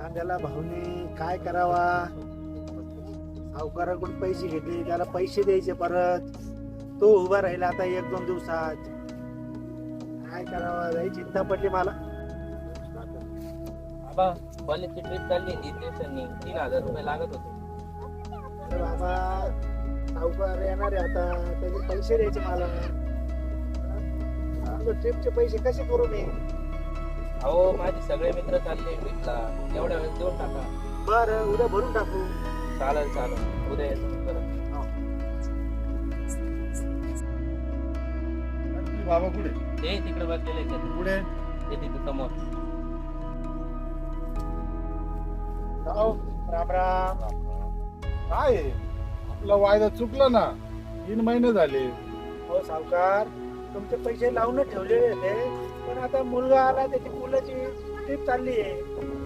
कांद्याला भावने काय करावा, सावकाराकडून पैसे घेतले, त्याला पैसे द्यायचे परत, तो उभा राहिला आता 1-2 दिवसात. काय करावा लई चिंता पडली मला. बाबा कॉलेजची ट्रिप चालली 3 दिवसांनी 3000 रुपये लागत होते. अरे बाबा सावकार येणार आहे आता, त्याचे पैसे द्यायचे मला. ट्रिपचे पैसे कसे करू मी? अहो माझे सगळे मित्र चालले ट्रिपला, एवढ्या वेळेस देऊन टाका. बरं उद्या भरून टाकू. चालेल चालेल, उद्या येतो मी परत. बाबा कुठे ते तिकडे बसलेले आहेत. कुठे ते तिथे समोर. हो, राम राम. काय आहे? आपला वायदा चुकला ना, 3 महिने झाले. हो सावकार, तुमचे पैसे लावून ठेवलेले होते, पण आता मुलगा आला, त्याची मुलाची ट्रिप चालली आहे,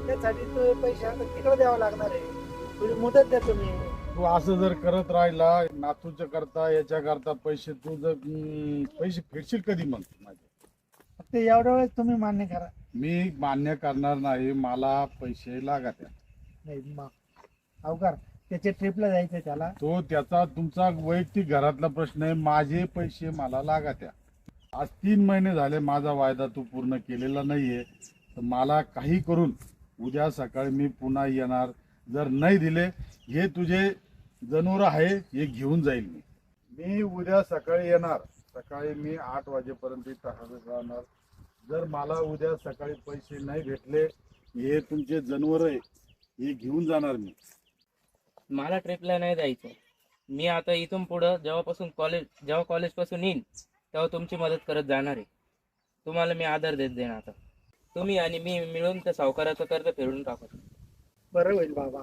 त्यासाठी तो पैसे आता तिकडे द्यावा लागणार आहे. थोडी मुदत द्या तुम्ही. तू असं जर करत राहिला नातूच्या करता याच्या करता पैसे तू जर पैसे फेडशील कधी मग माझे? ते एवढ्या वेळेस तुम्ही मान्य करा. मी मान्य करणार नाही, मला पैसे लागत आहे. नाही मग सावकार, त्याच्या ट्रिपला जायचं त्याला. तो त्याचा तुमचा वैयक्तिक घरातला प्रश्न आहे, माझे पैसे मला लागत आहे. आज 3 महिने झाले माझा वायदा तू पूर्ण केलेला नाहीये, तर मला काही करून उद्या सकाळी मी पुन्हा येणार. जर नाही दिले, हे तुझे जनावर आहे हे घेऊन जाईल मी उद्या सकाळी येणार. सकाळी मी 8 वाजेपर्यंत इथं हजर राहणार. जर मला उद्या सकाळी पैसे नाही भेटले, हे तुमचे जनावर आहे हे घेऊन जाणार मी. मला ट्रिपला नाही जायचं. मी आता इथून पुढं जेव्हा कॉलेजपासून येईन तेव्हा तुमची मदत करत जाणार आहे. तुम्हाला मी आधार देत जाईन. आता तुम्ही आणि मी मिळून त्या सावकाराचं कर्ज फेडून टाकू. बरं होईल बाबा.